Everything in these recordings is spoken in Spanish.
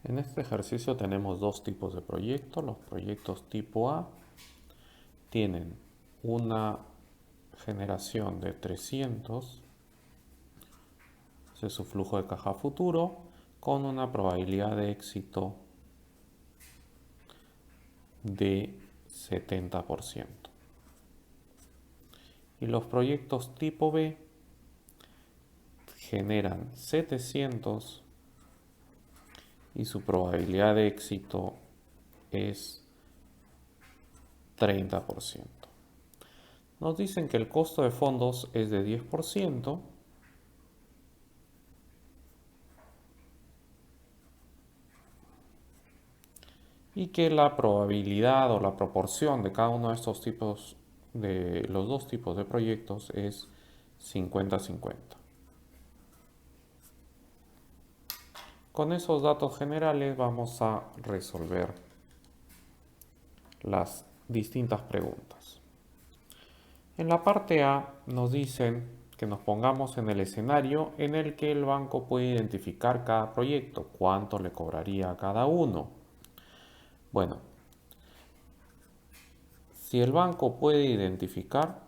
En este ejercicio tenemos dos tipos de proyectos. Los proyectos tipo A tienen una generación de 300, ese es su flujo de caja futuro, con una probabilidad de éxito de 70%. Y los proyectos tipo B generan 700 y su probabilidad de éxito es 30%. Nos dicen que el costo de fondos es de 10% y que la probabilidad o la proporción de cada uno de estos tipos, de los dos tipos de proyectos, es 50-50. Con esos datos generales vamos a resolver las distintas preguntas. En la parte A nos dicen que nos pongamos en el escenario en el que el banco puede identificar cada proyecto, cuánto le cobraría a cada uno. Bueno, si el banco puede identificar,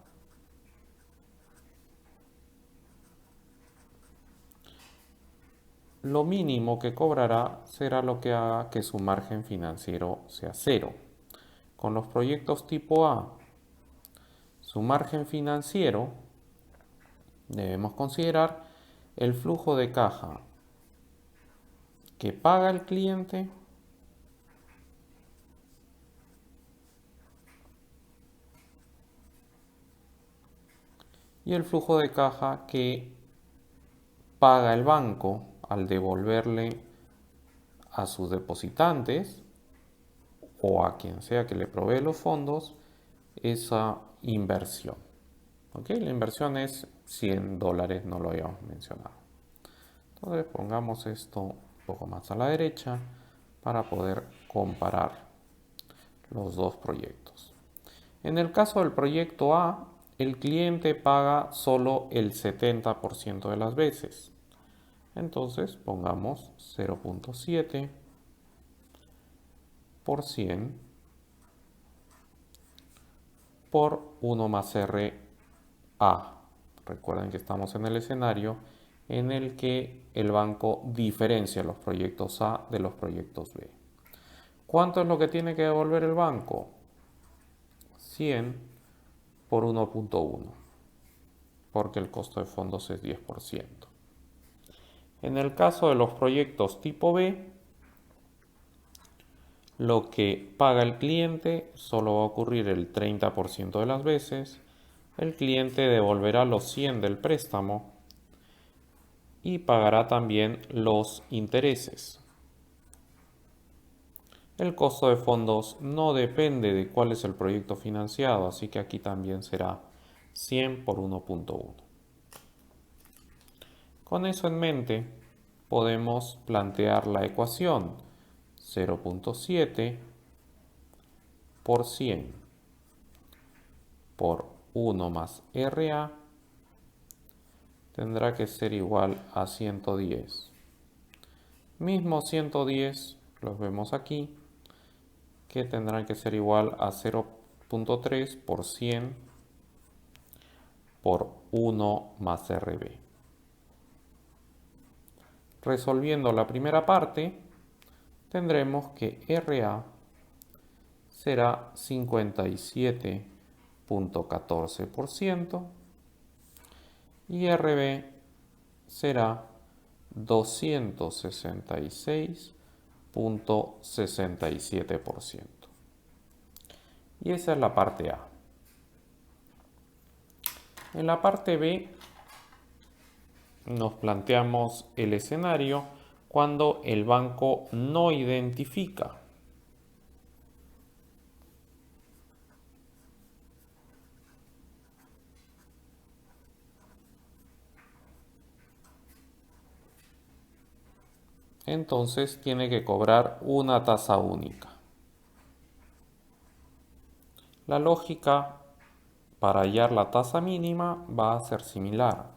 lo mínimo que cobrará será lo que haga que su margen financiero sea cero. Con los proyectos tipo A, su margen financiero debemos considerar el flujo de caja que paga el cliente y el flujo de caja que paga el banco al devolverle a sus depositantes o a quien sea que le provee los fondos esa inversión. ¿Ok? La inversión es $100, no lo habíamos mencionado. Entonces pongamos esto un poco más a la derecha para poder comparar los dos proyectos. En el caso del proyecto A, el cliente paga solo el 70% de las veces. Entonces pongamos 0.7 por 100 por 1 más RA. Recuerden que estamos en el escenario en el que el banco diferencia los proyectos A de los proyectos B. ¿Cuánto es lo que tiene que devolver el banco? 100 por 1.1, porque el costo de fondos es 10%. En el caso de los proyectos tipo B, lo que paga el cliente solo va a ocurrir el 30% de las veces. El cliente devolverá los 100 del préstamo y pagará también los intereses. El costo de fondos no depende de cuál es el proyecto financiado, así que aquí también será 100 por 1.1. Con eso en mente, podemos plantear la ecuación 0.7 por 100 por 1 más RA tendrá que ser igual a 110. Mismo 110 los vemos aquí, que tendrán que ser igual a 0.3 por 100 por 1 más RB. Resolviendo la primera parte, tendremos que RA será 57.14% y RB será 266.67%. Y esa es la parte A. En la parte B nos planteamos el escenario cuando el banco no identifica. Entonces tiene que cobrar una tasa única. La lógica para hallar la tasa mínima va a ser similar.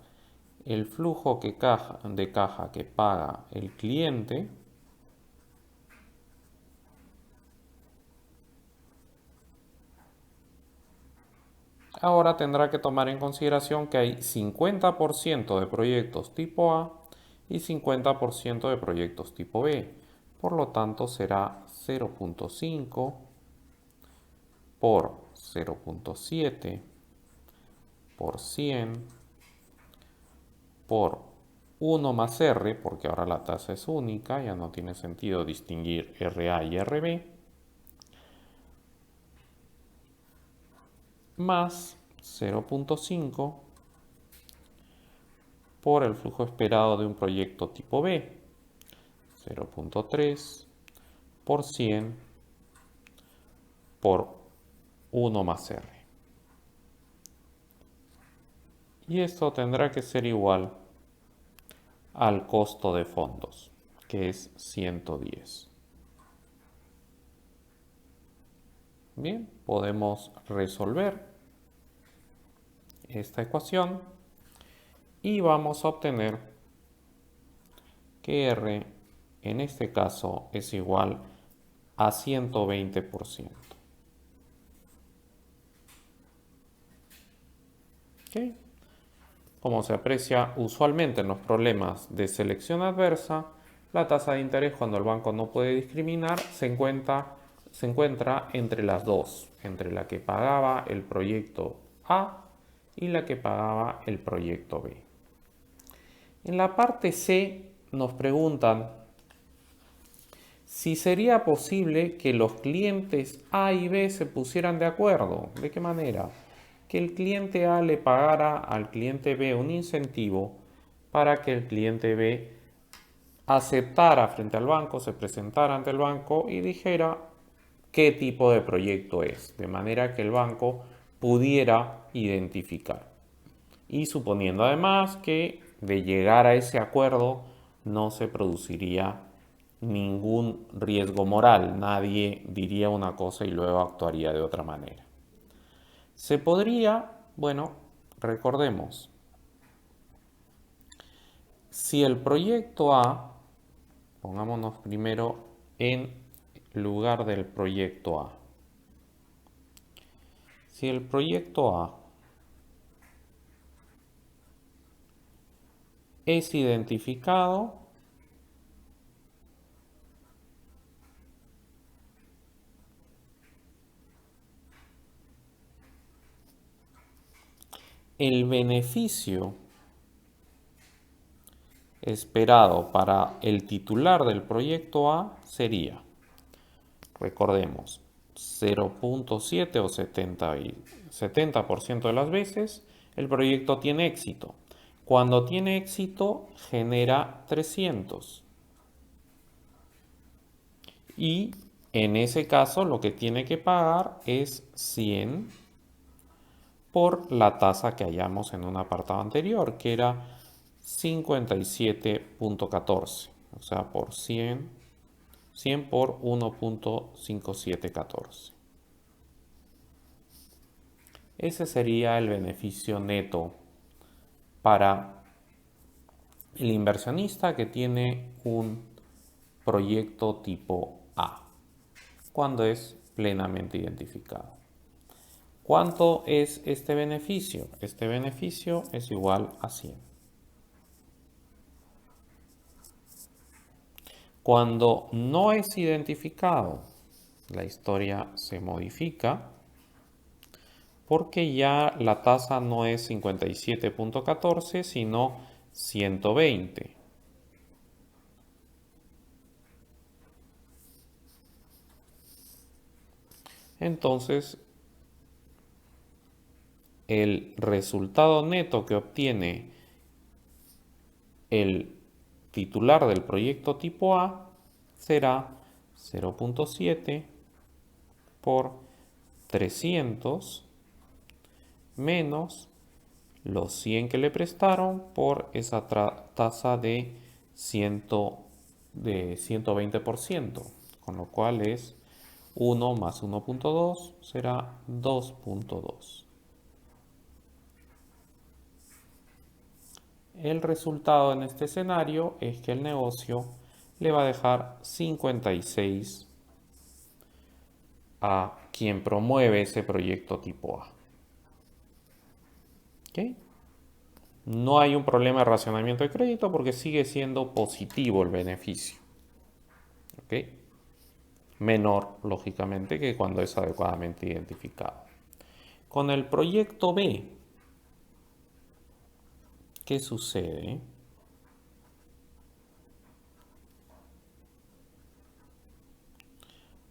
El flujo de caja que paga el cliente Ahora tendrá que tomar en consideración que hay 50% de proyectos tipo A y 50% de proyectos tipo B. Por lo tanto, será 0.5 por 0.7 por 100 por 1 más R, porque ahora la tasa es única, ya no tiene sentido distinguir RA y RB, más 0.5 por el flujo esperado de un proyecto tipo B, 0.3 por 100 por 1 más R. Y esto tendrá que ser igual al costo de fondos, que es 110. Bien, podemos resolver esta ecuación y vamos a obtener que R en este caso es igual a 120%. ¿Ok? Como se aprecia usualmente en los problemas de selección adversa, la tasa de interés cuando el banco no puede discriminar se encuentra entre las dos, entre la que pagaba el proyecto A y la que pagaba el proyecto B. En la parte C nos preguntan si sería posible que los clientes A y B se pusieran de acuerdo. ¿De qué manera? Que el cliente A le pagara al cliente B un incentivo para que el cliente B aceptara frente al banco, se presentara ante el banco y dijera qué tipo de proyecto es, de manera que el banco pudiera identificar. Y suponiendo además que de llegar a ese acuerdo no se produciría ningún riesgo moral, nadie diría una cosa y luego actuaría de otra manera. Se podría, bueno, recordemos, si el proyecto A, pongámonos primero en lugar del proyecto A, si el proyecto A es identificado, el beneficio esperado para el titular del proyecto A sería, recordemos, 0.7 o 70% de las veces el proyecto tiene éxito. Cuando tiene éxito genera 300. Y en ese caso lo que tiene que pagar es 100 por la tasa que hallamos en un apartado anterior, que era 57.14. O sea, por 100 por 1.5714. Ese sería el beneficio neto para el inversionista que tiene un proyecto tipo A, cuando es plenamente identificado. ¿Cuánto es este beneficio? Este beneficio es igual a 100. Cuando no es identificado, la historia se modifica porque ya la tasa no es 57.14, sino 120. Entonces, el resultado neto que obtiene el titular del proyecto tipo A será 0.7 por 300 menos los 100 que le prestaron por esa tasa de 120%, con lo cual es 1 más 1.2 será 2.2. El resultado en este escenario es que el negocio le va a dejar 56 a quien promueve ese proyecto tipo A. ¿Ok? No hay un problema de racionamiento de crédito porque sigue siendo positivo el beneficio. ¿Ok? Menor, lógicamente, que cuando es adecuadamente identificado. Con el proyecto B, ¿qué sucede?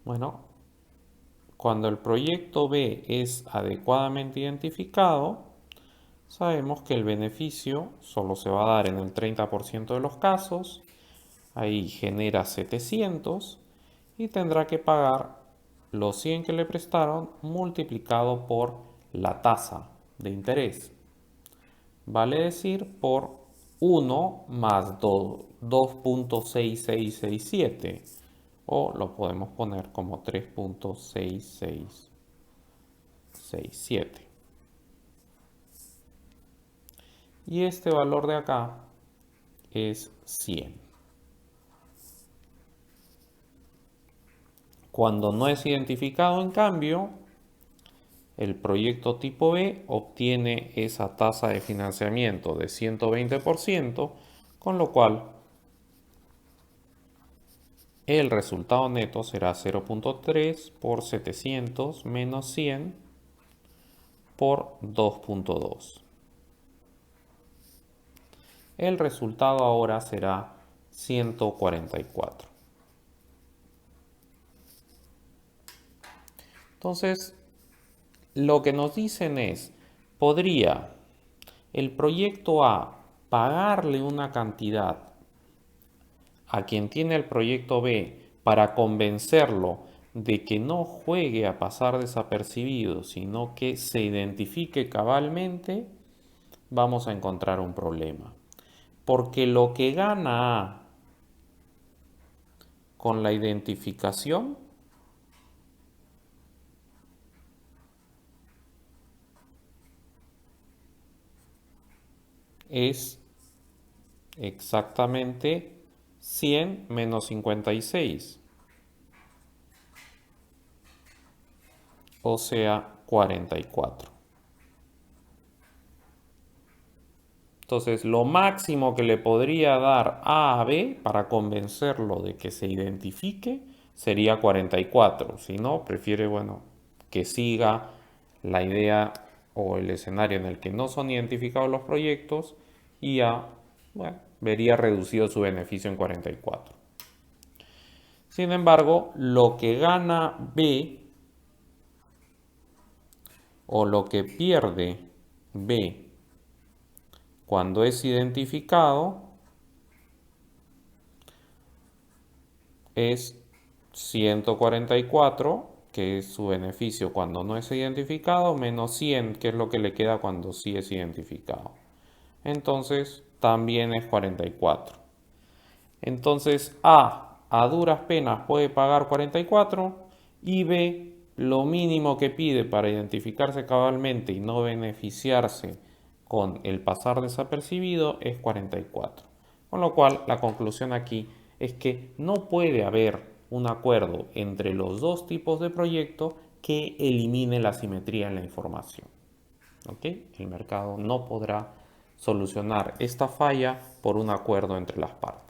Bueno, cuando el proyecto B es adecuadamente identificado, sabemos que el beneficio solo se va a dar en el 30% de los casos. Ahí genera 700 y tendrá que pagar los 100 que le prestaron multiplicado por la tasa de interés. Vale decir por 1 más 2.6667 o lo podemos poner como 3.6667. Y este valor de acá es 100. Cuando no es identificado, en cambio, el proyecto tipo B obtiene esa tasa de financiamiento de 120%, con lo cual el resultado neto será 0.3 por 700 menos 100 por 2.2. El resultado ahora será 144. Entonces, lo que nos dicen es, ¿podría el proyecto A pagarle una cantidad a quien tiene el proyecto B para convencerlo de que no juegue a pasar desapercibido, sino que se identifique cabalmente? Vamos a encontrar un problema. Porque lo que gana A con la identificación es exactamente 100 menos 56, o sea, 44. Entonces, lo máximo que le podría dar A B para convencerlo de que se identifique sería 44. Si no, prefiere, bueno, que siga la idea o el escenario en el que no son identificados los proyectos y A, bueno, vería reducido su beneficio en 44. Sin embargo, lo que gana B o lo que pierde B cuando es identificado es 144, que es su beneficio cuando no es identificado, menos 100, que es lo que le queda cuando sí es identificado. Entonces, también es 44. Entonces, a duras penas puede pagar 44 y B, lo mínimo que pide para identificarse cabalmente y no beneficiarse con el pasar desapercibido es 44. Con lo cual, la conclusión aquí es que no puede haber un acuerdo entre los dos tipos de proyecto que elimine la simetría en la información. ¿Ok? El mercado no podrá solucionar esta falla por un acuerdo entre las partes.